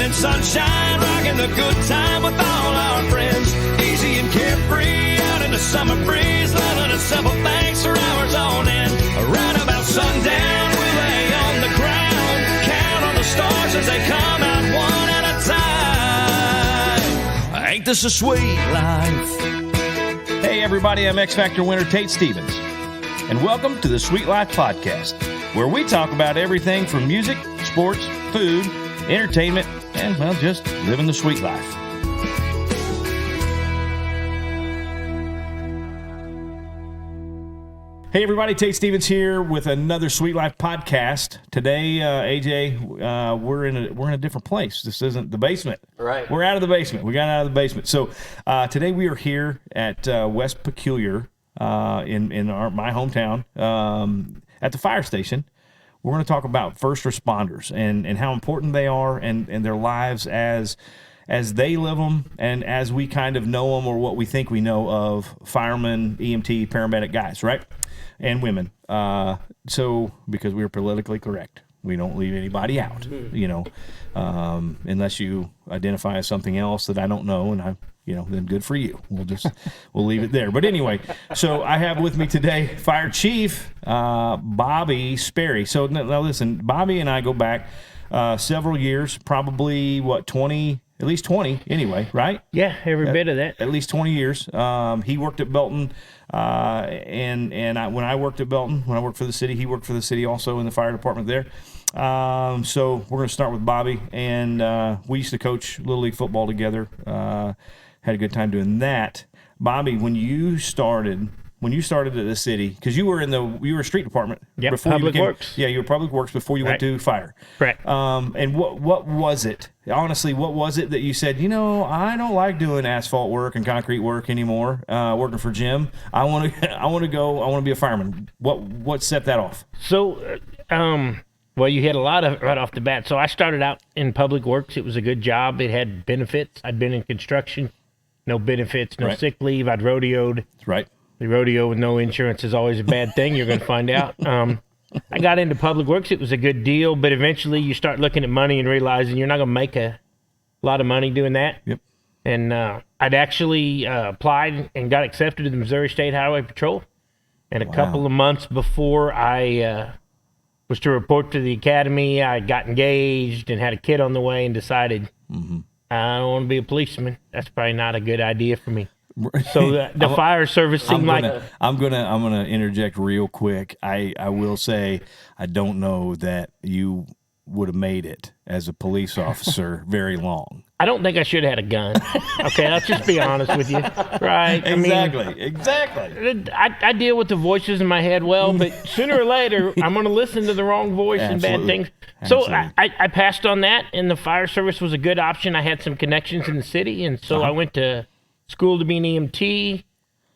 and sunshine, rocking the good time with all our friends. Easy and carefree, out in the summer breeze, loving a simple thanks for hours on end. Right about sundown, we lay on the ground, count on the stars as they come out one at a time. Ain't this a sweet life? Hey everybody, I'm X Factor winner Tate Stevens, and welcome to the Sweet Life Podcast, where we talk about everything from music, sports, food, entertainment, and, well, just living the sweet life. Hey everybody, Tate Stevens here with another Sweet Life Podcast. Today, AJ, we're in a different place. This isn't the basement. Right. We're out of the basement. We got out of the basement. So today we are here at West Peculiar in my hometown at the fire station. We're going to talk about first responders and how important they are and their lives as they live them and as we kind of know them, or what we think we know of firemen, EMT, paramedic guys, right? And women. So because we're politically correct, we don't leave anybody out, unless you identify as something else that I don't know, and then good for you. We'll leave it there. But anyway, so I have with me today Fire Chief Bobby Sperry. So now listen, Bobby and I go back several years, probably at least 20 anyway, right? Yeah, every bit of that. At least 20 years. He worked at Belton, when I worked at Belton, when I worked for the city, he worked for the city also in the fire department there. So we're going to start with Bobby, and we used to coach Little League football together. Had a good time doing that. Bobby, when you started at the city, because you were a street department. Yep, before Public Works. Yeah, you were Public Works before you went to fire. Correct. And what was it? Honestly, what was it that you said, I don't like doing asphalt work and concrete work anymore, working for Jim. I want to be a fireman. What set that off? So, well, you had a lot of right off the bat. So I started out in Public Works. It was a good job. It had benefits. I'd been in construction. No benefits, no sick leave. I'd rodeoed. That's right. The rodeo with no insurance is always a bad thing. You're going to find out. I got into Public Works. It was a good deal, but eventually you start looking at money and realizing you're not going to make a lot of money doing that. Yep. And I'd actually applied and got accepted to the Missouri State Highway Patrol. And a couple of months before I was to report to the academy, I got engaged and had a kid on the way and decided I don't want to be a policeman. That's probably not a good idea for me. So the fire service seemed I'm gonna interject real quick. I will say I don't know that you would have made it as a police officer very long. I don't think I should have had a gun. Okay, let's just be honest with you. Right? Exactly. I deal with the voices in my head well, but sooner or later I'm going to listen to the wrong voice and bad things. So I passed on that, and the fire service was a good option. I had some connections in the city, and so I went to school to be an EMT,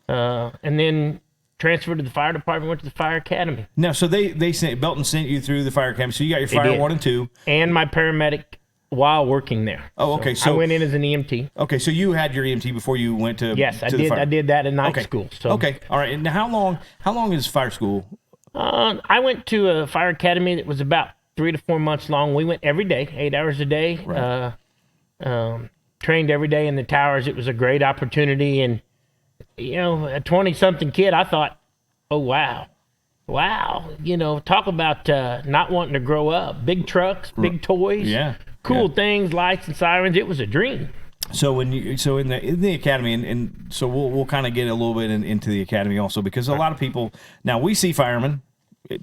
and then transferred to the fire department, went to the fire academy. Now, so they sent, Belton sent you through the fire academy, so you got your fire 1 and 2. And my paramedic while working there. Oh, okay. So I went in as an EMT. Okay, so you had your EMT before you went to Yes, to the fire. I did that in night school. So. Okay, all right. And how long is fire school? I went to a fire academy that was about 3 to 4 months long. We went every day, 8 hours a day. Right. Trained every day in the towers. It was a great opportunity, and a 20-something kid, I thought, oh wow, talk about not wanting to grow up. Big trucks, big toys, cool things, lights and sirens. It was a dream. So in the academy, and so we'll kind of get a little bit into the academy also, because a lot of people now, we see firemen.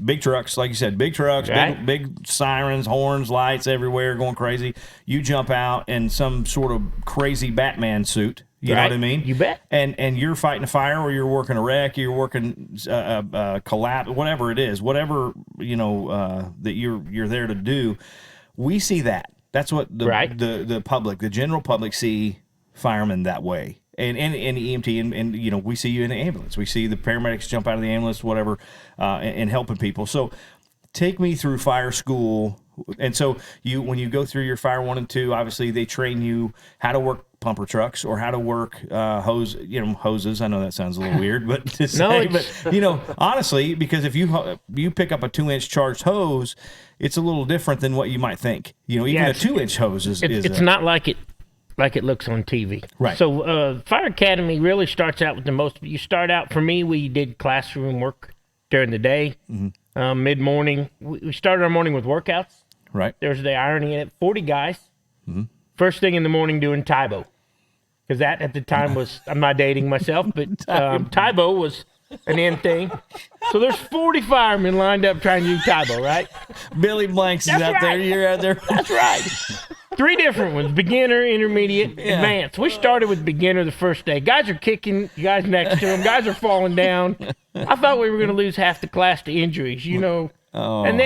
Big trucks, like you said, big trucks, big sirens, horns, lights everywhere, going crazy. You jump out in some sort of crazy Batman suit. You know what I mean? You bet. And you're fighting a fire, or you're working a wreck, you're working collapse, whatever it is, whatever that you're there to do. We see that. That's what the public, the general public, see firemen that way. And EMT, and we see you in the ambulance. We see the paramedics jump out of the ambulance, whatever, and helping people. So take me through fire school. And so when you go through your fire 1 and 2, obviously they train you how to work pumper trucks or how to work hoses. I know that sounds a little weird, but to say, but honestly, because if you pick up a 2-inch charged hose, it's a little different than what you might think. Even a 2-inch hose is it's not like it looks on TV. Right. So Fire Academy really starts out with the most. You start out, for me, we did classroom work during the day, mid-morning. We started our morning with workouts. Right. There's the irony in it. 40 guys. First thing in the morning doing Tybo. Because that at the time was, I'm not dating myself, but Tybo was an in thing. So there's 40 firemen lined up trying to do Tybo, right? Billy Blanks is out there. You're out there. That's right. 3 different ones: beginner, intermediate, advanced. We started with beginner the first day. Guys are kicking guys next to them. Guys are falling down. I thought we were going to lose half the class to injuries, Oh. And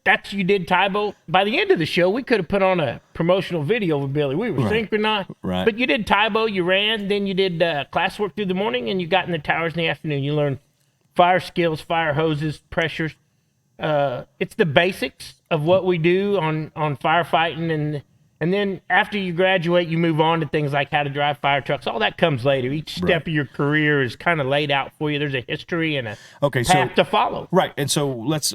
that's you did Tybo. By the end of the show, we could have put on a promotional video with Billy. We were synchronized. Right. But you did Tybo, you ran, then you did classwork through the morning, and you got in the towers in the afternoon. You learned fire skills, fire hoses, pressures. It's the basics of what we do on firefighting, and then after you graduate, you move on to things like how to drive fire trucks. All that comes later. Each step of your career is kind of laid out for you. There's a history and a path to follow. Right. And so let's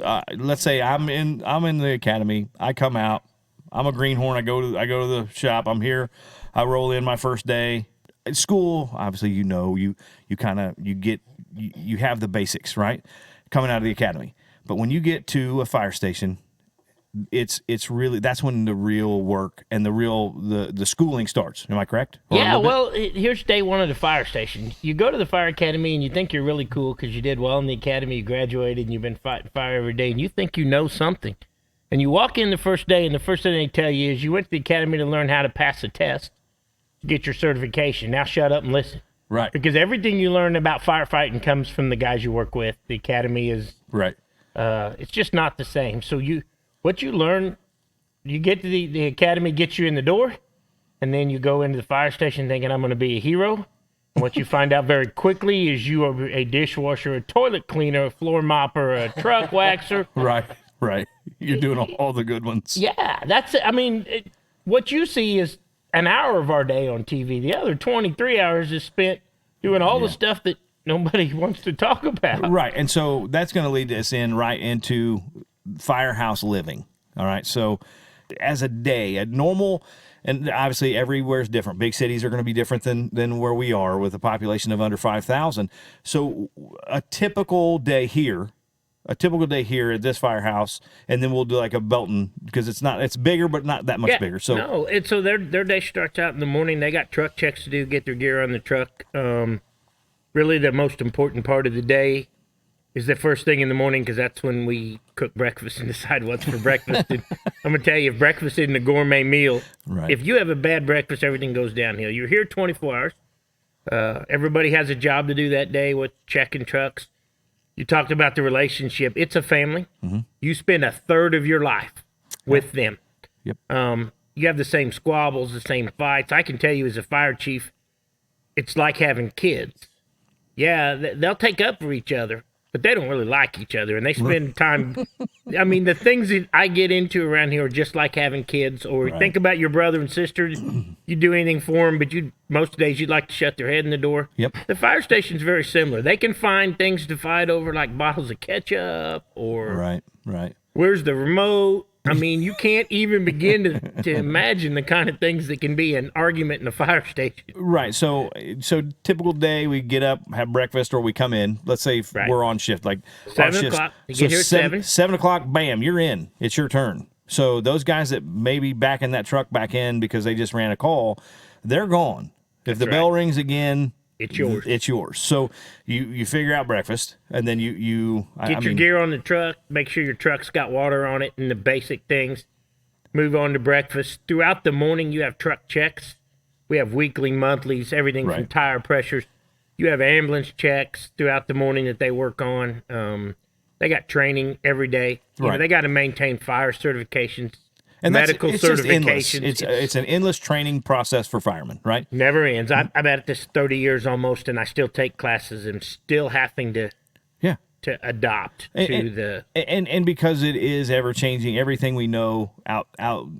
say I'm in the academy. I come out. I'm a greenhorn. I go to the shop. I'm here. I roll in my first day at school. Obviously, you have the basics, right? Coming out of the academy. But when you get to a fire station, it's really, that's when the real work and the schooling starts. Am I correct? Yeah, well, here's day one of the fire station. You go to the fire academy and you think you're really cool because you did well in the academy, you graduated, and you've been fighting fire every day, and you think you know something. And you walk in the first day, and the first thing they tell you is you went to the academy to learn how to pass a test to get your certification. Now shut up and listen. Right. Because everything you learn about firefighting comes from the guys you work with. The academy is... Right. It's just not the same. So what you learn, you get to the academy, gets you in the door, and then you go into the fire station thinking, I'm going to be a hero. And what you find out very quickly is you are a dishwasher, a toilet cleaner, a floor mopper, a truck waxer. Right. You're doing all the good ones. Yeah, that's it. I mean, what you see is an hour of our day on TV. The other 23 hours is spent doing all the stuff that nobody wants to talk about. Right. And so that's going to lead us right into Firehouse Living. All right. So as a day, a normal, and obviously everywhere is different. Big cities are going to be different than where we are with a population of under 5,000. So a typical day here at this firehouse, and then we'll do like a Belton, because it's bigger, but not that much bigger. So no, and so their day starts out in the morning. They got truck checks to do, get their gear on the truck. Really the most important part of the day is the first thing in the morning, because that's when we cook breakfast and decide what's for breakfast. And I'm going to tell you, if breakfast isn't a gourmet meal, if you have a bad breakfast, everything goes downhill. You're here 24 hours. Everybody has a job to do that day with checking trucks. You talked about the relationship. It's a family. Mm-hmm. You spend a third of your life with them. Yep. You have the same squabbles, the same fights. I can tell you as a fire chief, it's like having kids. Yeah, they'll take up for each other, but they don't really like each other, and they spend time. I mean, the things that I get into around here are just like having kids. Or think about your brother and sister. You do anything for them, but most days you'd like to shut their head in the door. Yep. The fire station's very similar. They can find things to fight over, like bottles of ketchup or right. Where's the remote? I mean, you can't even begin to imagine the kind of things that can be an argument in a fire station. Right. So typical day, we get up, have breakfast, or we come in. Let's say we're on shift, like 7 o'clock. You get here at 7. 7 o'clock, bam, you're in. It's your turn. So those guys that may be backing that truck back in because they just ran a call, they're gone. If the bell rings again, it's yours. It's yours. So you figure out breakfast, and then you get your gear on the truck. Make sure your truck's got water on it and the basic things. Move on to breakfast. Throughout the morning, you have truck checks. We have weekly, monthlies, everything from tire pressures. You have ambulance checks throughout the morning that they work on. They got training every day. You know, they got to maintain fire certifications. And medical certifications. It's an endless training process for firemen, right? Never ends. I've been at this 30 years almost, and I still take classes and still having to to adopt and because it is ever changing, everything we know out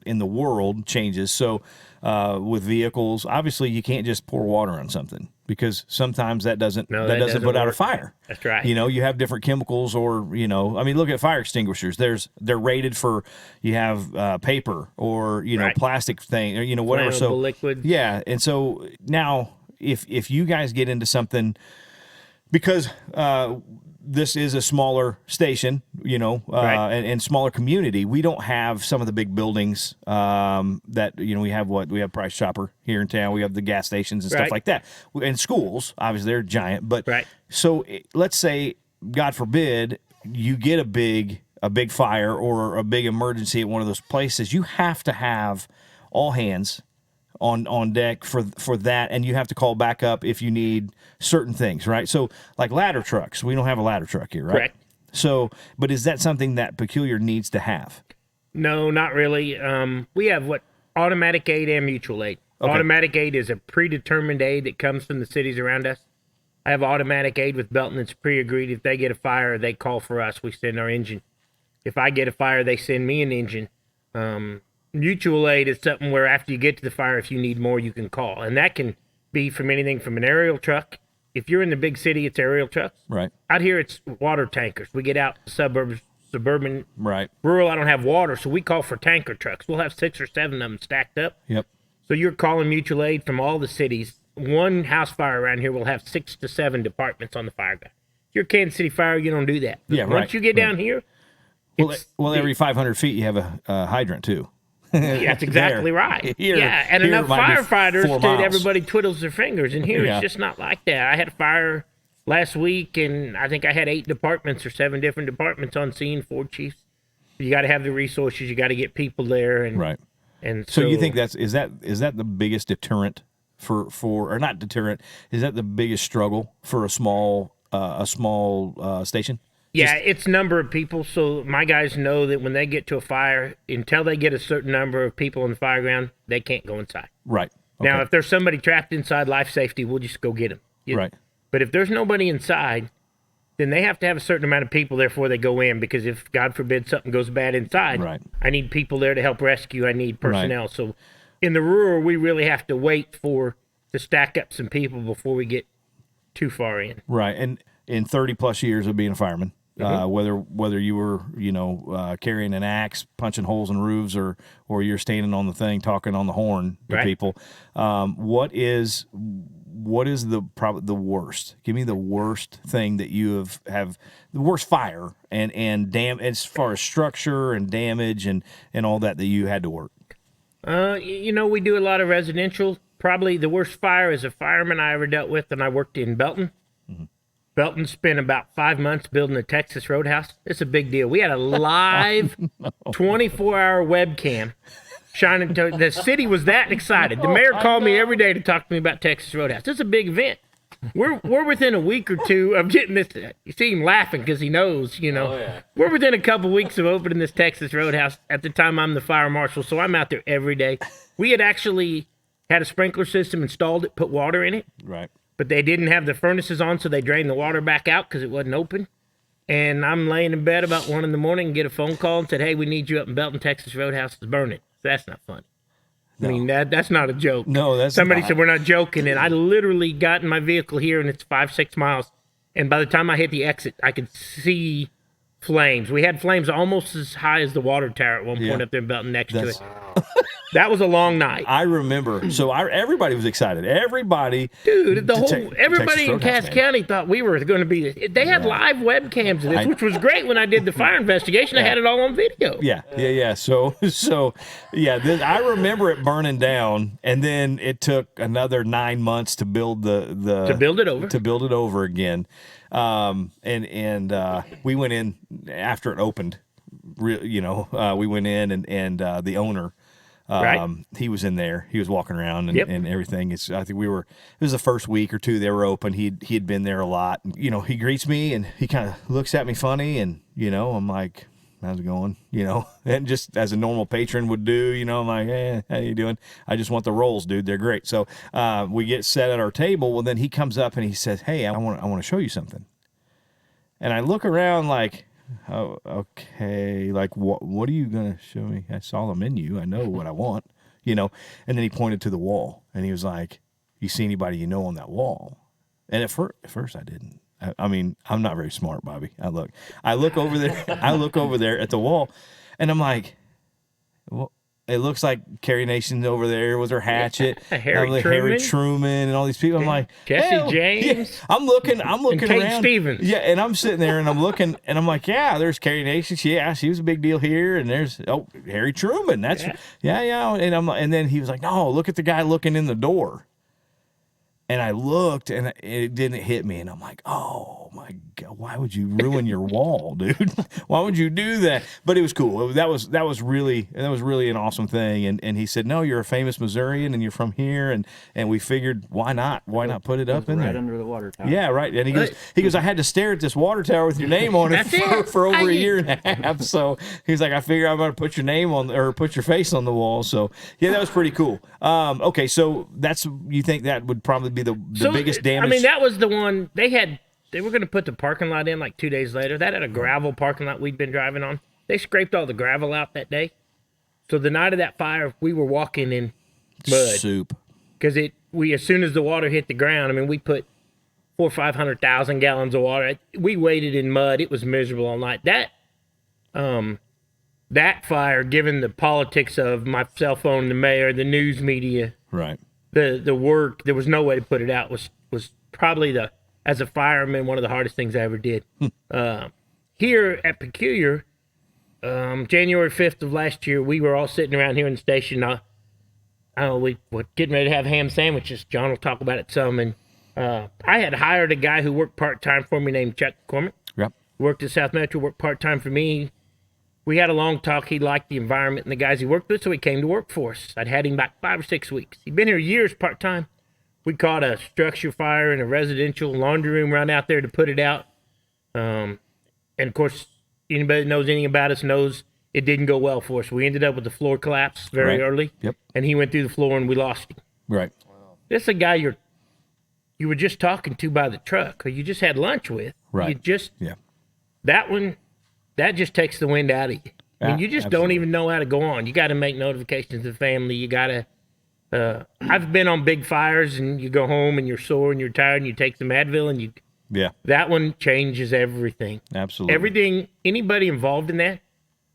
in the world changes. So with vehicles, obviously you can't just pour water on something, because sometimes that doesn't put out a fire. That's right. You have different chemicals, or I mean, look at fire extinguishers. They're rated for, you have paper or right. plastic thing, or whatever. Flammable So liquids. yeah, and so now if you guys get into something, because this is a smaller station, right. and smaller community. We don't have some of the big buildings that, we have Price Chopper here in town. We have the gas stations and stuff right. like that. And schools, obviously, they're giant. But right. So let's say, God forbid, you get a big fire or a big emergency at one of those places. You have to have all hands on deck for that, and you have to call back up if you need certain things, right? So like ladder trucks, we don't have a ladder truck here, right? Correct. So, but is that something that Peculiar needs to have? No, not really. We have automatic aid and mutual aid. Okay. Automatic aid is a predetermined aid that comes from the cities around us. I have automatic aid with Belton that's pre-agreed. If they get a fire, they call for us. We send our engine. If I get a fire, they send me an engine. Mutual aid is something where after you get to the fire, if you need more, you can call. And that can be from anything from an aerial truck. If you're in the big city, it's aerial trucks. Right. Out here, it's water tankers. We get out suburbs, suburban, right. Rural, I don't have water, so we call for tanker trucks. We'll have 6 or 7 of them stacked up. Yep. So you're calling mutual aid from all the cities. One house fire around here will have 6 to 7 departments on the fire ground. If you're Kansas City Fire, you don't do that. But yeah, right. Once you get down here, well, every 500 feet, you have a hydrant, too. Yeah, that's exactly right. Here, and enough firefighters that everybody twiddles their fingers. And here yeah. it's just not like that. I had a fire last week, and I think I had 8 departments or 7 different departments on scene, 4 chiefs. You got to have the resources. You got to get people there. And right. And so you think is that the biggest deterrent for or not deterrent? Is that the biggest struggle for a small station? Yeah, it's number of people. So my guys know that when they get to a fire, until they get a certain number of people on the fire ground, they can't go inside. Right. Okay. Now, if there's somebody trapped inside, life safety, we'll just go get them. Right. But if there's nobody inside, then they have to have a certain amount of people there before they go in, because if, God forbid, something goes bad inside, right. I need people there to help rescue. I need personnel. Right. So in the rural, we really have to wait to stack up some people before we get too far in. Right. And in 30-plus years of being a fireman, mm-hmm. whether you were carrying an axe, punching holes in roofs, or you're standing on the thing talking on the horn to right. people, what is the worst? Give me the worst thing that you have the worst fire and as far as structure and damage and all that you had to work. We do a lot of residential. Probably the worst fire as a fireman I ever dealt with, and I worked in Belton. Mm-hmm. Belton spent about 5 months building a Texas Roadhouse. It's a big deal. We had a live 24-hour webcam shining. The city was that excited. The mayor called me every day to talk to me about Texas Roadhouse. It's a big event. We're within a week or two of getting this. You see him laughing because he knows, Oh, yeah. We're within a couple weeks of opening this Texas Roadhouse. At the time, I'm the fire marshal, so I'm out there every day. We had actually had a sprinkler system installed it, put water in it. Right. But they didn't have the furnaces on, so they drained the water back out because it wasn't open. And I'm laying in bed about 1 a.m. and get a phone call and said, "Hey, we need you up in Belton, Texas Roadhouse is burning." So that's not funny. No. I mean, that's not a joke. No, that's Somebody not. said, "We're not joking." And I literally got in my vehicle here, and it's 5-6 miles. And by the time I hit the exit, I could see flames. We had flames almost as high as the water tower at one point up there in Belton next to it. That was a long night. I remember. So everybody was excited. Everybody, dude, everybody in Cass County thought we were going to be. They had live webcams of this, which was great. When I did the fire investigation, I had it all on video. Yeah. So I remember it burning down, and then it took another 9 months to build to build it over again. We went in after it opened. We went in and the owner. He was in there. He was walking around and everything. I think it was the first week or two they were open. He'd been there a lot. And, he greets me and he kind of looks at me funny and, I'm like, "How's it going?" And just as a normal patron would do, I'm like, "Hey, how you doing? I just want the rolls, dude. They're great." So, we get set at our table. Well, then he comes up and he says, "Hey, I want to show you something." And I look around like, oh, okay, like what are you gonna show me? I saw the menu. I know what I want, And then he pointed to the wall, and he was like, "You see anybody you know on that wall?" And at first I didn't. I mean, I'm not very smart, Bobby. I look over there. I look over there at the wall, and I'm like, well, it looks like Carrie Nation over there with her hatchet, Harry Truman, and all these people. I'm like, Jesse James. Yeah. I'm looking and Kate around. Stevens. Yeah, and I'm sitting there and I'm looking, and I'm like, yeah, there's Carrie Nation. Yeah, she was a big deal here, and there's Harry Truman. That's yeah. And then he was like, no, look at the guy looking in the door. And I looked, and it didn't hit me. And I'm like, oh, my God, why would you ruin your wall, dude? Why would you do that? But it was cool. That was really an awesome thing. And he said, no, you're a famous Missourian, and you're from here. And we figured, why not? Why not put it up in there? Right under the water tower. Yeah, right. And he goes, I had to stare at this water tower with your name on it for over a year and a half. So he's like, I figure I'm going to put your name on, or put your face on the wall. So, yeah, that was pretty cool. Okay, so you think that would probably be the biggest damage? I mean, that was the one they were going to put the parking lot in like 2 days later. That had a gravel parking lot we'd been driving on. They scraped all the gravel out that day. So the night of that fire, we were walking in mud. Soup. Because as soon as the water hit the ground, I mean, we put 400,000 or 500,000 gallons of water. We waded in mud. It was miserable all night. That fire, given the politics of my cell phone, the mayor, the news media, right, the work, there was no way to put it out. Was probably as a fireman, one of the hardest things I ever did. Here at Peculiar, January 5th of last year, we were all sitting around here in the station. We were getting ready to have ham sandwiches. John will talk about it some. And I had hired a guy who worked part-time for me named Chuck McCormick. Yep. Worked at South Metro, worked part-time for me. We had a long talk. He liked the environment and the guys he worked with, so he came to work for us. I'd had him about 5 or 6 weeks. He'd been here years part-time. We caught a structure fire in a residential laundry room right out there to put it out. And, of course, anybody that knows anything about us knows it didn't go well for us. We ended up with the floor collapse very early. Yep. And he went through the floor, and we lost him. Right. Wow. This is a guy you were just talking to by the truck, or you just had lunch with. Right. That one, that just takes the wind out of you. I mean, you just don't even know how to go on. You got to make notifications to the family. You got to... I've been on big fires, and you go home and you're sore and you're tired, and you take some Advil, and that one changes everything. Absolutely. Everything, anybody involved in that,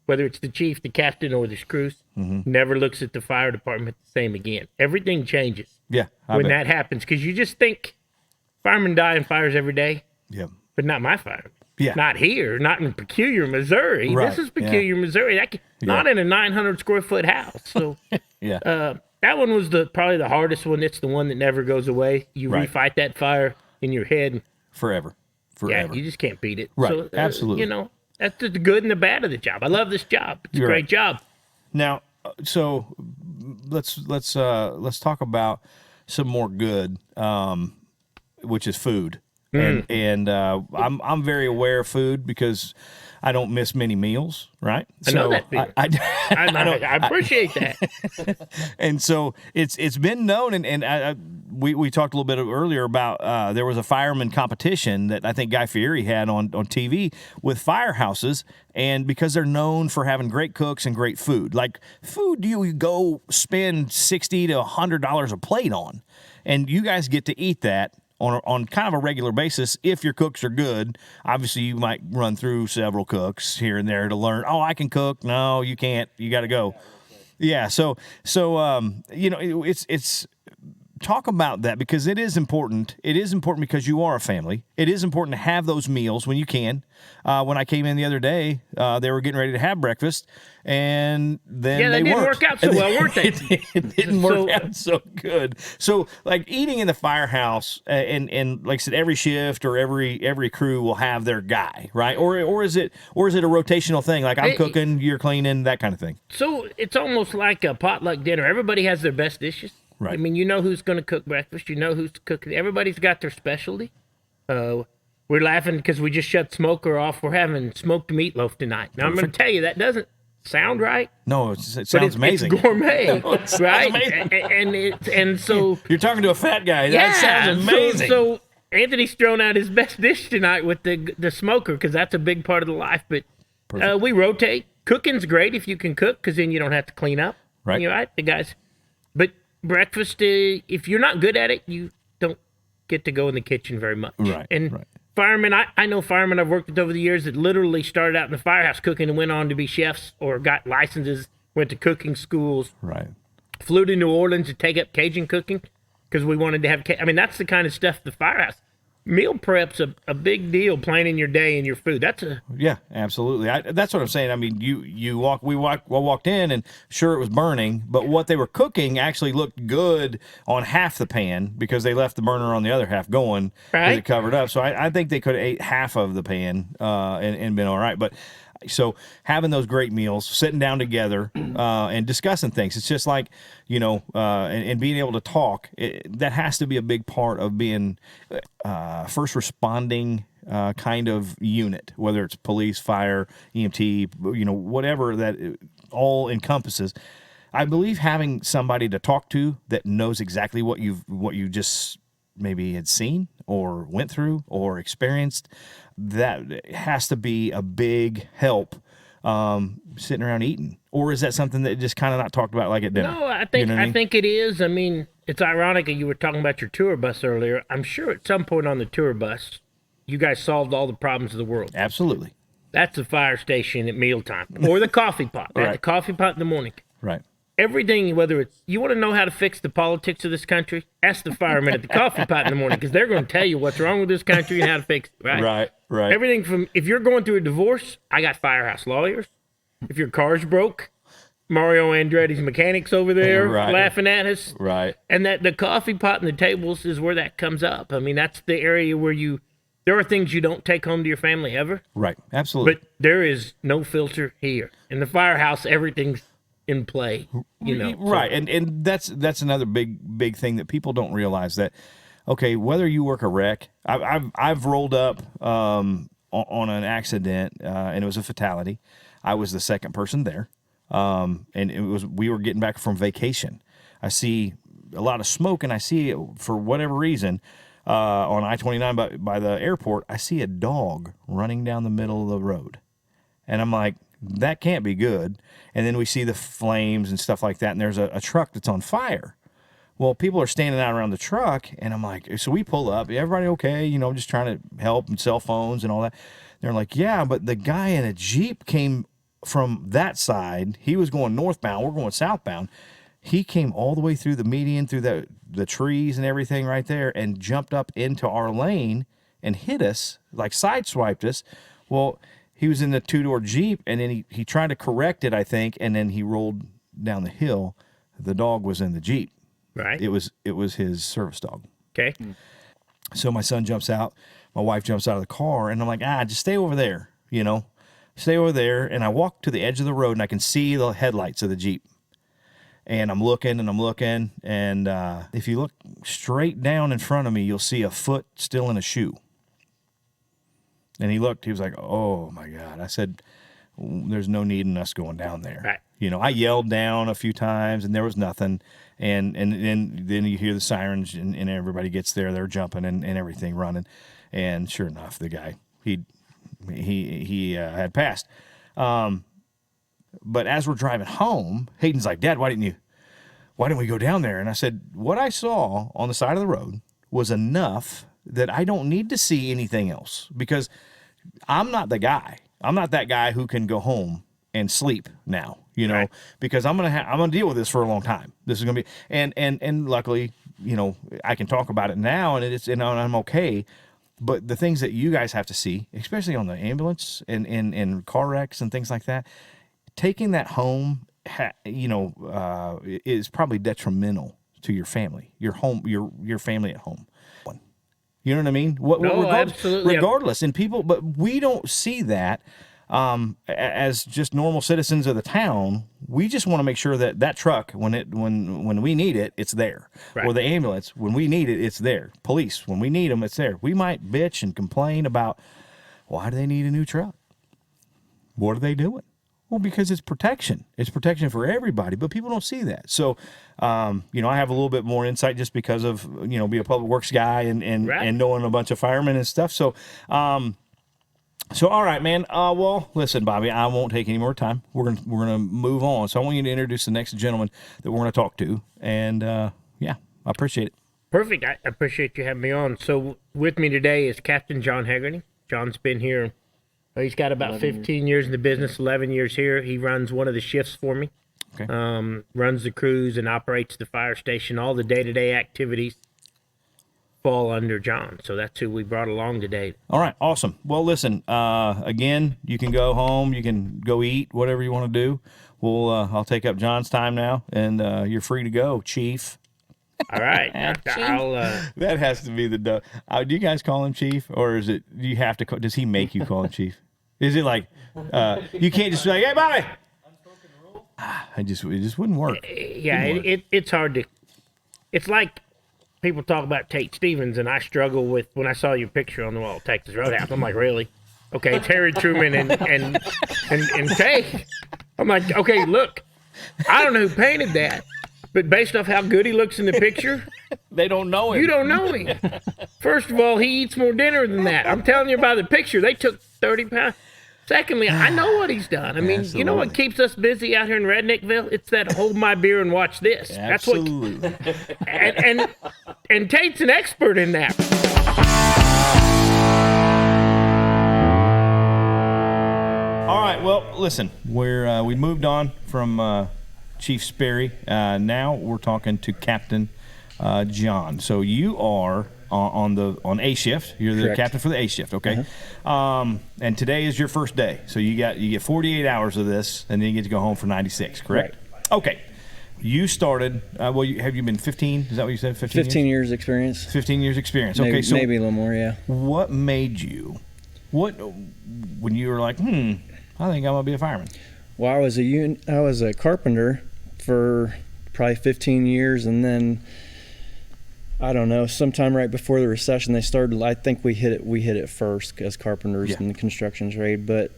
whether it's the chief, the captain, or the crews, never looks at the fire department the same again. Everything changes. Yeah. When that happens, because you just think firemen die in fires every day. Yeah. But not my fireman. Yeah. Not here. Not in Peculiar, Missouri. Right. This is Peculiar, Missouri. Not in a 900 square foot house. So. That one was probably the hardest one. It's the one that never goes away. You refight that fire in your head. Forever. Yeah, you just can't beat it. Right, So, absolutely. That's the good and the bad of the job. I love this job. It's a great job. Now, so let's talk about some more good, which is food. And I'm very aware of food because I don't miss many meals, right? I know that feeling. I appreciate that. And so it's been known, and we talked a little bit earlier about there was a fireman competition that I think Guy Fieri had on TV with firehouses, and because they're known for having great cooks and great food, like food you go spend $60 to $100 a plate on, and you guys get to eat that on kind of a regular basis. If your cooks are good, obviously you might run through several cooks here and there to learn, oh, I can cook. No, you can't. You got to go. Yeah. So it's talk about that, because it is important. It is important because you are a family. It is important to have those meals when you can. When I came in the other day, they were getting ready to have breakfast, and then they didn't work out so well, weren't they? It didn't work out so good. So, like, eating in the firehouse, and like I said, every shift or every crew will have their guy, right? Or is it a rotational thing? Like, I'm cooking, you're cleaning, that kind of thing. So it's almost like a potluck dinner. Everybody has their best dishes. Right. I mean, you know who's going to cook breakfast. You know who's cooking. Everybody's got their specialty. We're laughing because we just shut Smoker off. We're having smoked meatloaf tonight. Now, I'm going to tell you, that doesn't sound right. No, it sounds amazing. It's gourmet, No, it sounds right? amazing. And so you're talking to a fat guy. That sounds amazing. So Anthony's thrown out his best dish tonight with the smoker because that's a big part of the life. But we rotate. Cooking's great if you can cook because then you don't have to clean up. Right. You're right, the guys. But breakfast, if you're not good at it, you don't get to go in the kitchen very much. Right. And firemen, I know firemen I've worked with over the years that literally started out in the firehouse cooking and went on to be chefs or got licenses, went to cooking schools. Right. Flew to New Orleans to take up Cajun cooking because we wanted to have. That's the kind of stuff the firehouse. Meal prep's a big deal, planning your day and your food. Yeah, absolutely. That's what I'm saying. I mean, we walked in and sure it was burning, but what they were cooking actually looked good on half the pan because they left the burner on the other half going because it covered up. So I think they could have ate half of the pan and been all right. But so having those great meals, sitting down together and discussing things, it's just like, and being able to talk, that has to be a big part of being first responding kind of unit, whether it's police, fire, EMT, whatever that all encompasses. I believe having somebody to talk to that knows exactly what you just maybe had seen or went through or experienced, that has to be a big help sitting around eating. Or is that something that just kind of not talked about like at dinner? No, I think it is. I mean, it's ironic that you were talking about your tour bus earlier. I'm sure at some point on the tour bus, you guys solved all the problems of the world. Absolutely. That's the fire station at mealtime or the coffee pot. Right. The coffee pot in the morning. Right. Everything, whether it's, you want to know how to fix the politics of this country, ask the firemen at the coffee pot in the morning because they're going to tell you what's wrong with this country and how to fix it, right? Right. Everything from, if you're going through a divorce, I got firehouse lawyers. If your car's broke, Mario Andretti's mechanics over there laughing at us. Right. And that the coffee pot and the tables is where that comes up. I mean, that's the area where there are things you don't take home to your family ever. Right, absolutely. But there is no filter here. In the firehouse, everything's in play, Right, and that's another big thing that people don't realize, that okay, whether you work a wreck, I've rolled up on an accident and it was a fatality. I was the second person there, and we were getting back from vacation. I see a lot of smoke, and I see, for whatever reason, on I-29 by the airport, I see a dog running down the middle of the road, and I'm like, that can't be good. And then we see the flames and stuff like that, and there's a truck that's on fire. Well, people are standing out around the truck, and I'm like, so we pull up. Everybody okay? Just trying to help, and cell phones and all that. They're like, yeah, but the guy in a Jeep came from that side. He was going northbound. We're going southbound. He came all the way through the median, through the trees and everything right there, and jumped up into our lane and hit us, like sideswiped us. Well, he was in the two-door Jeep, and then he tried to correct it, I think, and then he rolled down the hill. The dog was in the Jeep. Right. It was his service dog. Okay. So my son jumps out, my wife jumps out of the car, and I'm like, just stay over there, stay over there. And I walk to the edge of the road, and I can see the headlights of the Jeep. And I'm looking, and if you look straight down in front of me, you'll see a foot still in a shoe. And he looked, he was like, oh my God. I said, there's no need in us going down there. Right. I yelled down a few times and there was nothing. And then you hear the sirens and everybody gets there, they're jumping and everything running. And sure enough, the guy, he had passed. But as we're driving home, Hayden's like, Dad, why didn't we go down there? And I said, what I saw on the side of the road was enough that I don't need to see anything else, because I'm not the guy. I'm not that guy who can go home and sleep now, Right. because I'm gonna deal with this for a long time. This is gonna be, and luckily, I can talk about it now, and I'm okay. But the things that you guys have to see, especially on the ambulance and car wrecks and things like that, taking that home, is probably detrimental to your family, your home, your family at home. You know what I mean? Absolutely. Regardless, and people, but we don't see that as just normal citizens of the town. We just want to make sure that truck, when we need it, it's there. Right. Or the ambulance, when we need it, it's there. Police, when we need them, it's there. We might bitch and complain about, why do they need a new truck? What are they doing? Well, because it's protection. It's protection for everybody, but people don't see that. So, you know, I have a little bit more insight just because of, you know, being a public works guy and knowing a bunch of firemen and stuff. So, all right, man. Well, listen, Bobby, I won't take any more time. We're gonna move on. So I want you to introduce the next gentleman that we're gonna talk to, and yeah, I appreciate it. Perfect. I appreciate you having me on. So with me today is Captain John Hegarty. John's been here. He's got about 15 years in the business, 11 years here. He runs one of the shifts for me. Okay. Runs the crews and operates the fire station. All the day-to-day activities fall under John. So that's who we brought along today. All right, awesome. Well, listen, again, you can go home, you can go eat, whatever you want to do. I'll take up John's time now, and you're free to go, Chief. All right. That has to be the do you guys call him Chief, or is it? Do you have to? Does he make you call him Chief? Is it like you can't just be like, "Hey, Bobby"? It just wouldn't work. Yeah, it's hard to. It's like people talk about Tate Stevens, and I struggle with when I saw your picture on the wall, Texas Roadhouse. I'm like, really? Okay, it's Harry Truman and Tate. I'm like, okay, look, I don't know who painted that. But based off how good he looks in the picture, they don't know him. You don't know him. First of all, he eats more dinner than that. I'm telling you by the picture, they took 30 pounds. Secondly, I know what he's done. I mean, Absolutely. You know what keeps us busy out here in Redneckville? It's that hold my beer and watch this. Absolutely. That's what. And Tate's an expert in that. All right. Well, listen, we moved on from Chief Sperry. Now we're talking to Captain John. So you are on A shift. You're the Correct. captain for the A shift. Okay. And today is your first day. So you get 48 hours of this, and then you get to go home for 96. Correct. Right. Okay. You started. Have you been 15? Is that what you said? 15 years experience. 15 years experience. Maybe, Okay. So maybe a little more. Yeah. what made you? When you were like, I think I'm gonna be a fireman. Well, I was a carpenter for probably 15 years, and then I don't know, sometime right before the recession they started. I think we hit it first as carpenters in the construction trade. But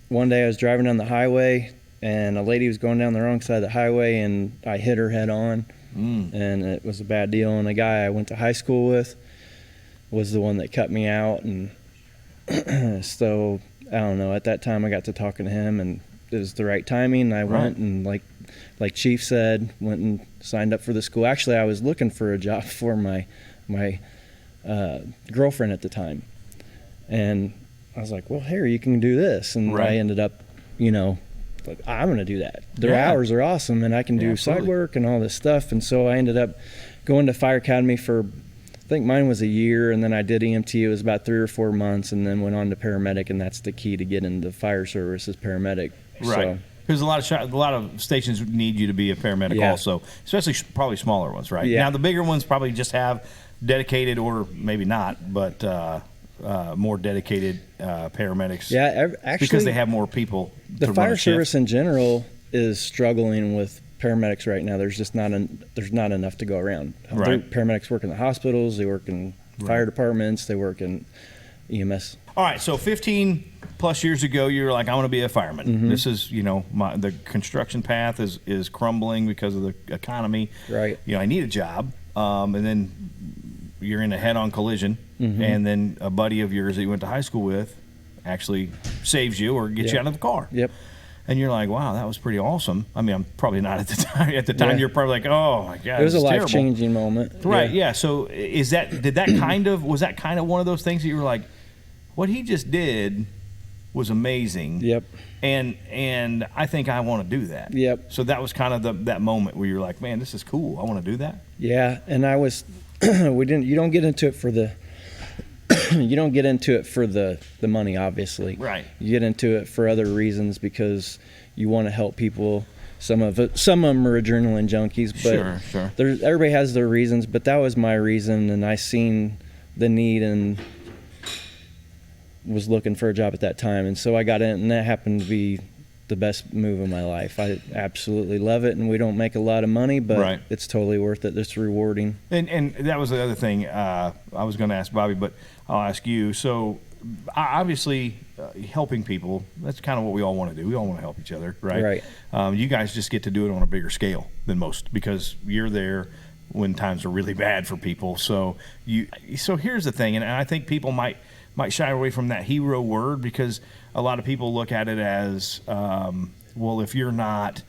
one day I was driving down the highway, and a lady was going down the wrong side of the highway, and I hit her head on, and it was a bad deal. And the guy I went to high school with was the one that cut me out, and so I don't know. At that time, I got to talking to him, and it was the right timing. I went and like Chief said, went and signed up for the school. Actually, I was looking for a job for my girlfriend at the time, and I was like, "Well, here, you can do this." And I ended up, like, I'm going to do that. Their hours are awesome, and I can do side work and all this stuff. And so I ended up going to Fire Academy for, I think mine was a year, and then I did EMT. It was about 3 or 4 months, and then went on to paramedic, and that's the key to get into fire service is paramedic. Right. So, because a lot of stations need you to be a paramedic also, especially probably smaller ones, right? Yeah. Now the bigger ones probably just have dedicated, or maybe not, but more dedicated paramedics. Yeah, actually, because they have more people. The fire service in general is struggling with paramedics right now. There's just not enough to go around. Right. Paramedics work in the hospitals. They work in fire departments. They work in EMS. All right, so 15 plus years ago, you were like, I want to be a fireman. Mm-hmm. This is, the construction path is crumbling because of the economy. Right. I need a job. And then you're in a head-on collision, and then a buddy of yours that you went to high school with actually saves you or gets you out of the car. Yep. And you're like, wow, that was pretty awesome. I mean, I'm probably not at the time. At the time, you're probably like, oh my God, it was a terrible. life-changing moment. Right. Yeah. So was that kind of one of those things that you were like, what he just did was amazing. Yep. And I think I want to do that. Yep. So that was kind of that moment where you're like, man, this is cool. I want to do that. Yeah, and I was, you don't get into it for the, the money, obviously. Right. You get into it for other reasons because you want to help people. Some of them are adrenaline junkies, but sure. Everybody has their reasons, but that was my reason, and I seen the need and was looking for a job at that time, and so I got in, and that happened to be the best move of my life. I absolutely love it, and we don't make a lot of money, but it's totally worth it. It's rewarding. And that was the other thing I was going to ask Bobby, but I'll ask you. So obviously helping people, that's kind of what we all want to do. We all want to help each other, right? Right. You guys just get to do it on a bigger scale than most because you're there when times are really bad for people. So here's the thing, and I think people might shy away from that hero word because a lot of people look at it as, well, if you're not,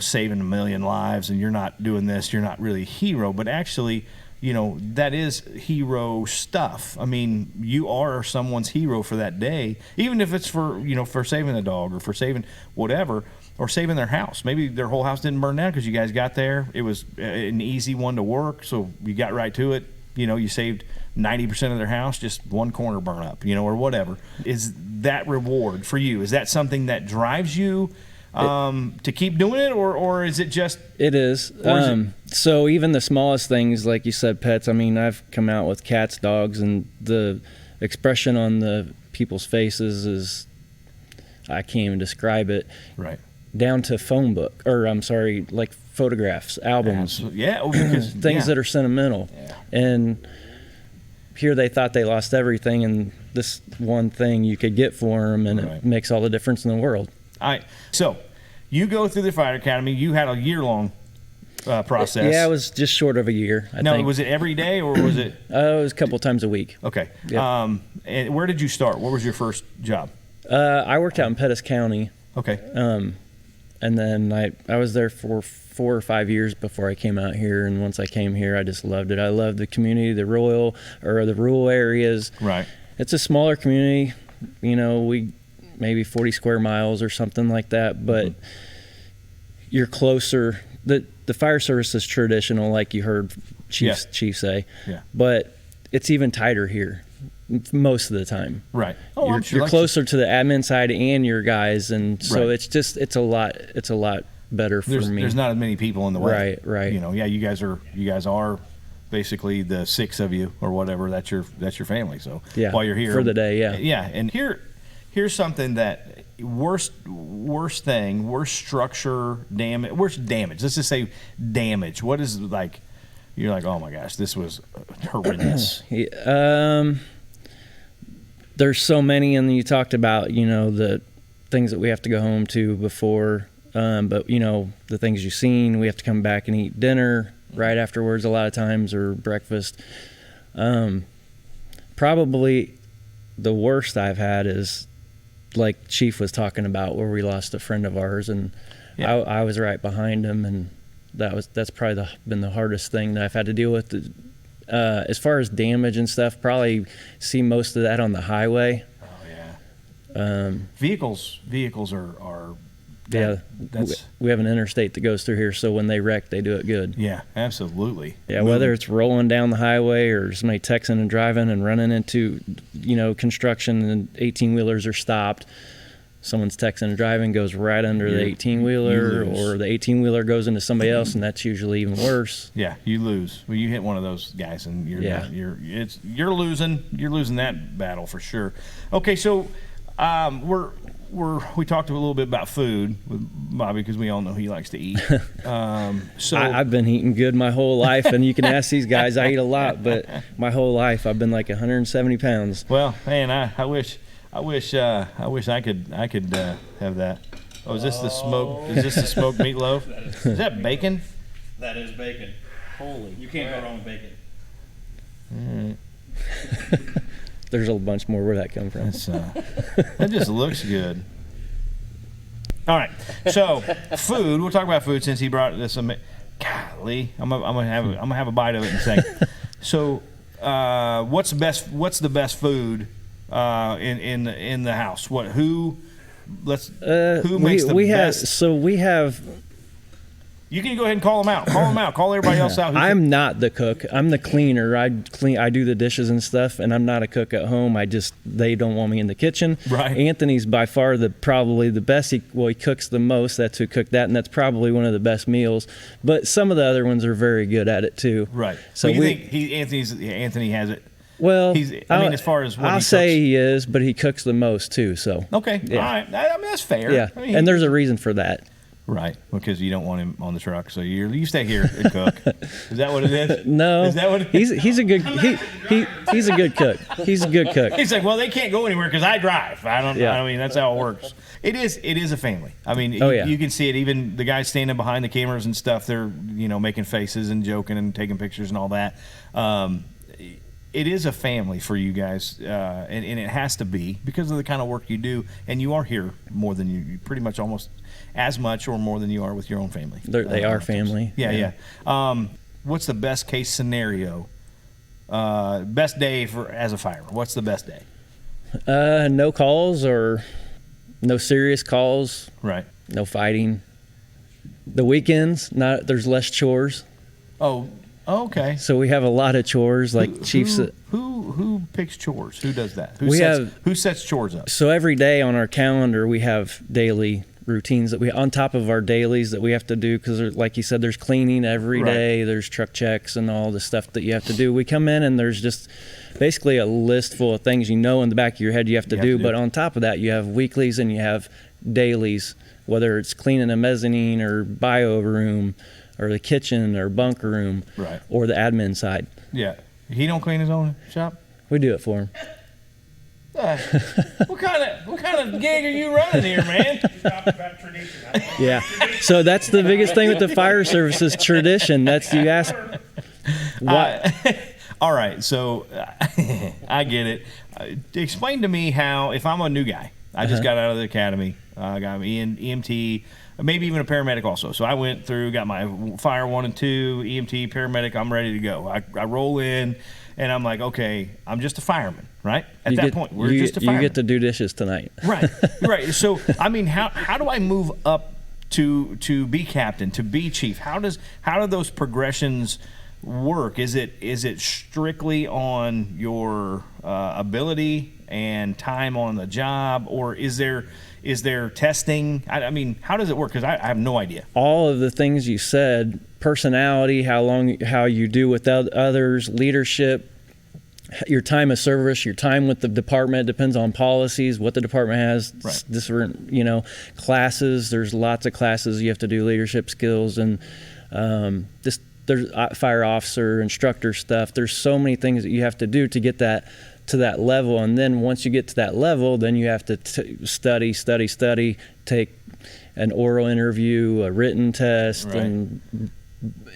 saving 1 million lives and you're not doing this, you're not really a hero. But actually, that is hero stuff. I mean, you are someone's hero for that day, even if it's for saving a dog or for saving whatever, or saving their house. Maybe their whole house didn't burn down because you guys got there. It was an easy one to work, so you got right to it. You saved 90% of their house, just one corner burn up, or whatever. Is that reward for you? Is that something that drives you to keep doing it, or is it just? It is. So even the smallest things, like you said, pets. I mean, I've come out with cats, dogs, and the expression on the people's faces is, I can't even describe it. Right. Down to phone book, or I'm sorry, like photographs, albums. Yeah, because things that are sentimental. Yeah. And here they thought they lost everything, and this one thing you could get for them, and it makes all the difference in the world. All right. So you go through the fire academy. You had a year-long process. Yeah, it was just short of a year. I think. Was it every day or was it? It was a couple times a week. Okay. Yep. And where did you start? What was your first job? I worked out in Pettis County. Okay. And then I was there for 4 or 5 years before I came out here. And once I came here, I just loved it. I loved the community, the rural areas. Right. It's a smaller community. We maybe 40 square miles or something like that. But you're closer. The fire service is traditional, like you heard Chief say. Yeah. But it's even tighter here most of the time. Right. You're closer to the admin side and your guys, and so it's a lot better for me. There's not as many people in the way. Right. You guys are basically the 6 of you or whatever. That's your family. So while you're here for the day, yeah. And here's something that worst structure damage, worst damage. Let's just say damage. What is like? You're like, oh my gosh, this was horrendous. There's so many, and you talked about, the things that we have to go home to before, but, the things you've seen, we have to come back and eat dinner right afterwards a lot of times, or breakfast. Probably the worst I've had is, like Chief was talking about, where we lost a friend of ours, and I was right behind him, and that's probably been the hardest thing that I've had to deal with. As far as damage and stuff, probably see most of that on the highway. Oh yeah. Vehicles are. We have an interstate that goes through here, so when they wreck, they do it good. Yeah, absolutely. Yeah, whether it's rolling down the highway or somebody texting and driving and running into, construction, and 18-wheelers are stopped. Someone's texting and driving, goes right under the 18-wheeler, or the 18-wheeler goes into somebody else, and that's usually even worse. Yeah, you lose. Well, you hit one of those guys, and you're losing that battle for sure. Okay, so we talked a little bit about food with Bobby because we all know he likes to eat. So I've been eating good my whole life, and you can ask these guys. I eat a lot, but my whole life I've been like 170 pounds. Well, man, I wish I could have that. Oh, is this the smoked meatloaf? Is that bacon? That is bacon. Holy, you can't go wrong with bacon. All right. There's a bunch more where that come from. That just looks good. All right, so food. We'll talk about food since he brought this. Golly, I'm gonna have a bite of it in a second. So, what's the best food in the house? Who makes the best? We have. You can go ahead and call them out. Call everybody else out. I'm not the cook. I'm the cleaner. I do the dishes and stuff, and I'm not a cook at home. They don't want me in the kitchen. Right. Anthony's by far probably the best. He cooks the most. That's who cooked that, and that's probably one of the best meals. But some of the other ones are very good at it too. Right. So you think Anthony has it? Well, as far as what I'll say he is, but he cooks the most too. So okay, yeah. All right. I mean, that's fair. Yeah, and there's a reason for that. Right, because you don't want him on the truck, so you stay here and cook. Is that what it is? No, Is that what it is? he's a good he's a good cook. He's a good cook. He's like, well, they can't go anywhere because I drive. Yeah. I mean, that's how it works. It is a family. I mean, Oh, yeah. you can see it. Even the guys standing behind the cameras and stuff, they're making faces and joking and taking pictures and all that. It is a family for you guys, and it has to be because of the kind of work you do, and you are here more than you pretty much almost as much or more than you are with your own family. They are family. Yeah. What's the best case scenario? Best day as a fireman? What's the best day? No calls or no serious calls. Right. No fighting. The weekends, there's less chores. Oh, okay. So we have a lot of chores, like chiefs. Who picks chores? Who does that? Who sets chores up? So every day on our calendar, we have daily routines that we on top of our dailies that we have to do because, like you said, there's cleaning every day. There's truck checks and all the stuff that you have to do. We come in and there's just basically a list full of things in the back of your head you have to do. But on top of that, you have weeklies and you have dailies, whether it's cleaning a mezzanine or bio room or the kitchen or bunker room or the admin side. Yeah. He don't clean his own shop? We do it for him. What kind of gig are you running here, man? About tradition. Yeah. So that's the biggest thing with the fire service is tradition. That's you ask. What? All right. So I get it. Explain to me how, if I'm a new guy, I just got out of the academy, I got an EMT, maybe even a paramedic also. So I went through, got my fire 1 and 2, EMT, paramedic. I'm ready to go. I roll in, and I'm like, okay, I'm just a fireman, right? At that point, we're just a fireman. You get to do dishes tonight. Right. So, I mean, how do I move up to be captain, to be chief? How do those progressions work? Is it strictly on your ability and time on the job, or is there testing? I mean, how does it work? Because I have no idea. All of the things you said, personality, how you do with others, leadership, your time of service, your time with the department, depends on policies, what the department has, different, classes. There's lots of classes you have to do, leadership skills, and there's fire officer, instructor stuff. There's so many things that you have to do to get that to that level, and then once you get to that level, then you have to study, take an oral interview, a written test, and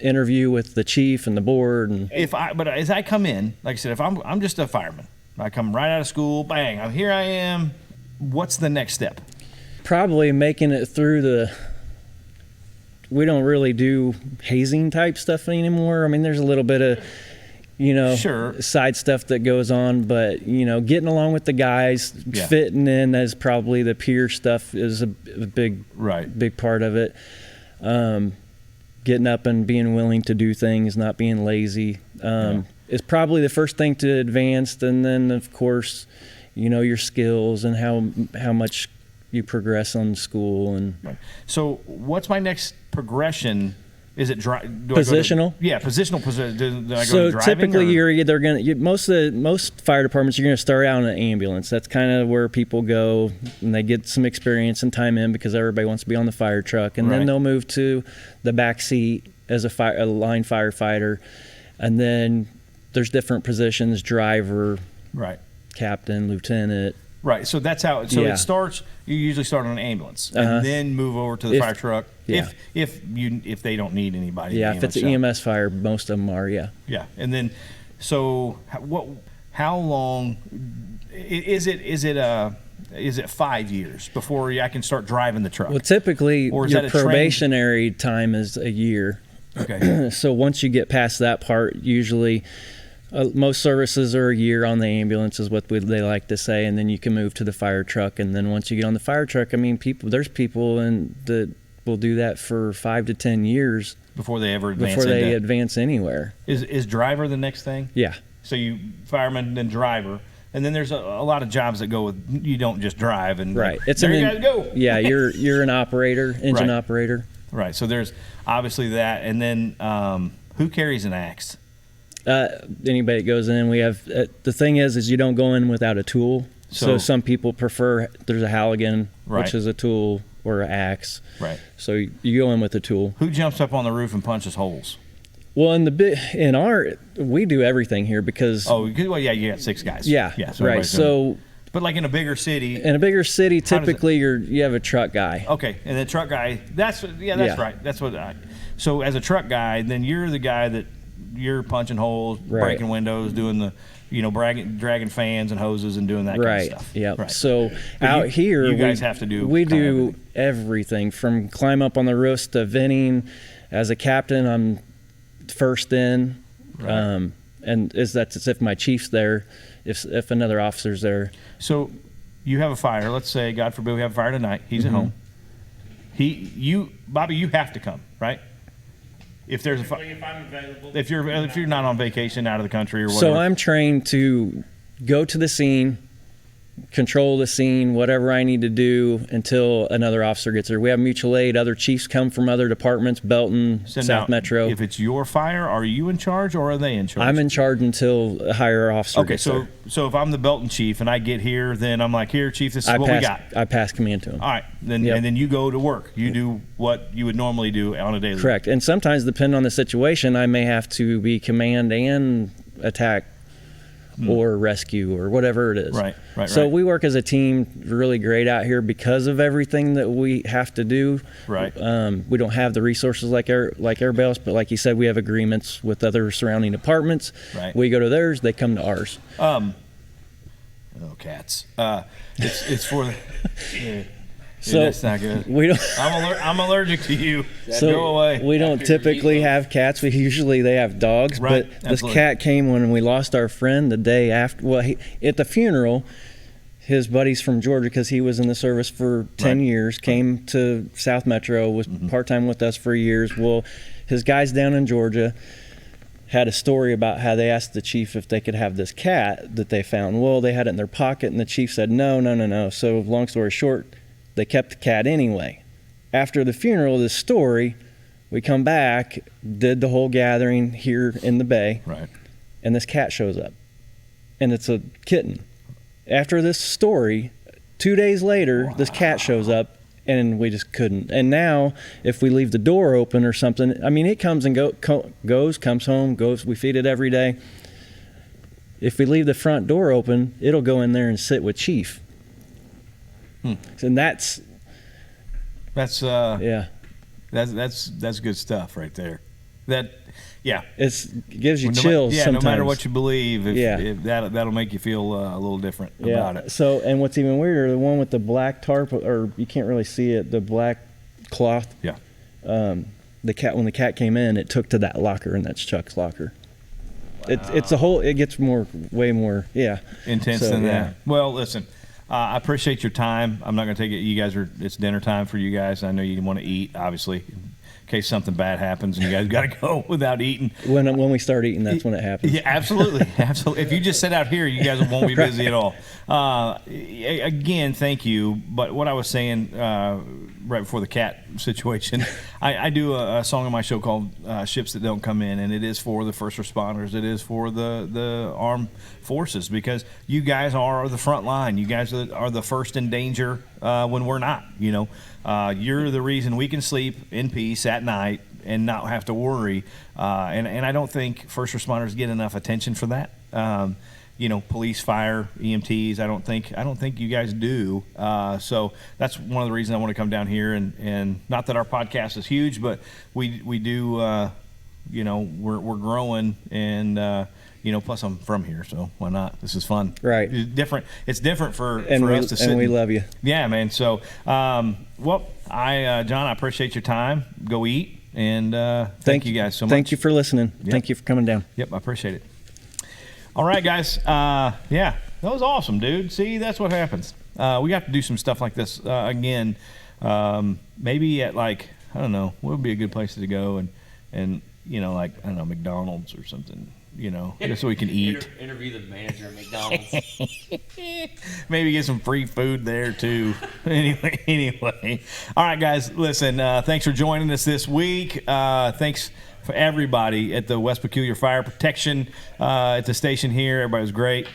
interview with the chief and the board. And but as I come in, like I said, if I'm just a fireman, I come right out of school, bang, here I am. What's the next step? Probably making it through we don't really do hazing type stuff anymore. I mean, there's a little bit of side stuff that goes on, but getting along with the guys, fitting in as probably the peer stuff is a big part of it. Getting up and being willing to do things, not being lazy, is probably the first thing to advance. And then of course, your skills and how much you progress on school. And so what's my next progression? Is it positional? Positional position. Do I go so to driving, typically, you're either most fire departments, you're going to start out in an ambulance. That's kind of where people go, and they get some experience and time in because everybody wants to be on the fire truck, and then they'll move to the back seat as a line firefighter, and then there's different positions: driver, captain, lieutenant. Right, so that's how. So it starts. You usually start on an ambulance, and then move over to the fire truck. Yeah. If they don't need anybody. Yeah, if it's an EMS fire, most of them are. Yeah. Yeah, and then, so how long is it? Is it 5 years before I can start driving the truck? Well, typically, your probationary time is a year. Okay. So once you get past that part, usually. Most services are a year on the ambulance is what they like to say, and then you can move to the fire truck. And then once you get on the fire truck, I mean, there's people that will do that for 5 to 10 years before they ever advance. Before they advance anywhere. Is driver the next thing? Yeah. So you fireman, then driver, and then there's a lot of jobs that go with you don't just drive and It's there you guys go. Yeah, you're an operator, engine operator. Right. So there's obviously that, and then who carries an axe? Anybody that goes in, we have the thing is you don't go in without a tool. So some people prefer there's a Halligan, which is a tool or an axe. Right. So you go in with a tool. Who jumps up on the roof and punches holes? Well, we do everything here because. Oh, well, yeah, you got 6 guys. Yeah. Yeah. Right. everybody's doing it. But like in a bigger city. In a bigger city, typically you have a truck guy. Okay, and the truck guy. That's right. That's what. So as a truck guy, then you're the guy that you're punching holes, Right. breaking windows, doing the, dragging fans and hoses and doing that kind Right. of stuff. Yeah. Right. So But out here, you guys have to do. We kind of do everything from climb up on the roofs to venting. As a captain, I'm first in, Right. and that's if my chief's there, if another officer's there. So you have a fire. Let's say, God forbid, we have a fire tonight. He's at home. Bobby, you have to come, right? If there's a fire. If I'm available. If you're not on vacation out of the country or whatever. So I'm trained to go to the scene, control the scene, whatever I need to do until another officer gets there. We have mutual aid. Other chiefs come from other departments, Belton, So now, South Metro. If it's your fire, are you in charge or are they in charge? I'm in charge until a higher officer Okay, gets there. so if I'm the Belton chief and I get here, then I'm like, here, chief, this is what we got. I pass command to him. All right, then Yep. and then you go to work. You do what you would normally do on a daily. Correct. And sometimes, depending on the situation, I may have to be command and attack or rescue or whatever it is. Right. So we work as a team really great out here because of everything that we have to do. Right. We don't have the resources like everybody else, but like you said, we have agreements with other surrounding departments. Right. We go to theirs, they come to ours. Oh, cats. It's for the. Yeah. So that's not good. We don't. I'm allergic to you. So Go away. we don't typically have cats. They have dogs. Right, But this absolutely. cat came when we lost our friend the day after. Well, at the funeral, his buddies from Georgia, because he was in the service for 10 Right. years, came to South Metro, was part-time with us for years. Well, his guys down in Georgia had a story about how they asked the chief if they could have this cat that they found. Well, they had it in their pocket, and the chief said, no. So long story short, they kept the cat anyway. After the funeral, this story, we come back, did the whole gathering here in the bay, Right. and this cat shows up. And it's a kitten. After this story, 2 days later, this cat shows up, and we just couldn't. And now, if we leave the door open or something, I mean, it comes and goes, comes home, goes. We feed it every day. If we leave the front door open, it'll go in there and sit with Chief. And that's That's good stuff right there. it gives you chills. Sometimes. No matter what you believe, if Yeah. that'll make you feel a little different Yeah. about it. So, and what's even weirder, the one with the black tarp, or you can't really see it, the black cloth. Yeah. When the cat came in, it took to that locker, and that's Chuck's locker. It's a whole. It gets way more. Yeah. Intense So, than yeah. that. Well, listen, I appreciate your time. I'm not going to take it. You guys it's dinner time for you guys. I know you want to eat, obviously, in case something bad happens and you guys got to go without eating. When we start eating, that's when it happens. Yeah, absolutely. Absolutely. If you just sit out here, you guys won't be busy at all. Again, thank you. But what I was saying right before the cat situation, I do a song on my show called Ships That Don't Come In, and it is for the first responders. It is for the armed forces, because you guys are the front line. You guys are the first in danger when we're not. You're the reason we can sleep in peace at night and not have to worry. And I don't think first responders get enough attention for that. Police, fire, EMTs. I don't think you guys do. So that's one of the reasons I want to come down here. And not that our podcast is huge, but we do. We're growing, and plus I'm from here, so why not? This is fun. Right. It's different. It's different for And us to sit. And we love you. Yeah, man. So, John, I appreciate your time. Go eat, and thank you guys so much. Thank you for listening. Yep. Thank you for coming down. Yep, I appreciate it. All right, guys. That was awesome, dude. See, that's what happens. We got to do some stuff like this again. Maybe at I don't know, what would be a good place to go and and like, I don't know, McDonald's or something, just so we can eat. Interview the manager at McDonald's. Maybe get some free food there too. Anyway. All right, guys, listen, thanks for joining us this week. Thanks for everybody at the West Peculiar Fire Protection at the station here. Everybody was great.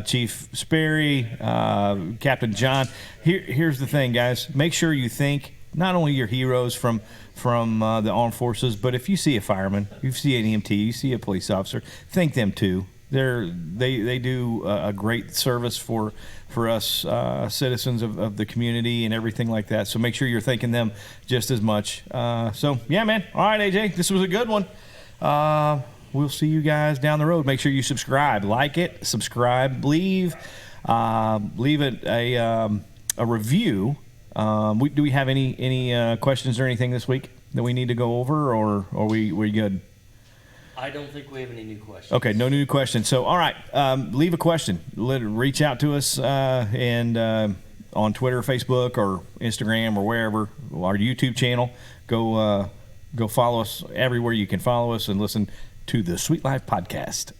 Chief Sperry, Captain John. Here's the thing, guys. Make sure you think not only your heroes from the armed forces, but if you see a fireman, you see an EMT, you see a police officer, thank them too. They do a great service for us citizens of the community and everything like that. So make sure you're thanking them just as much. So yeah, man. All right, AJ, this was a good one. We'll see you guys down the road. Make sure you subscribe, like it, subscribe, leave it a review. Do we have any questions or anything this week that we need to go over, or are we good? I don't think we have any new questions. Okay, no new questions. So, all right, leave a question. Reach out to us and on Twitter, Facebook, or Instagram, or wherever. Our YouTube channel. Go follow us everywhere you can follow us and listen to the Sweet Life Podcast.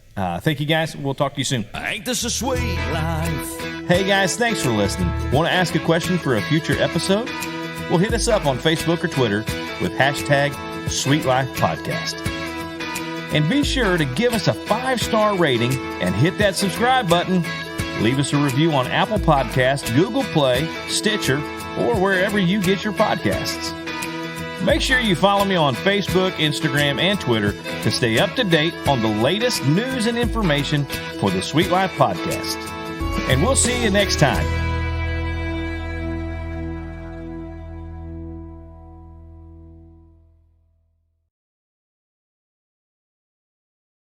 Thank you, guys. We'll talk to you soon. Ain't this a sweet life? Hey, guys, thanks for listening. Want to ask a question for a future episode? Well, hit us up on Facebook or Twitter with hashtag Sweet Life Podcast. And be sure to give us a 5-star rating and hit that subscribe button. Leave us a review on Apple Podcasts, Google Play, Stitcher, or wherever you get your podcasts. Make sure you follow me on Facebook, Instagram, and Twitter to stay up to date on the latest news and information for the Sweet Life Podcast. And we'll see you next time.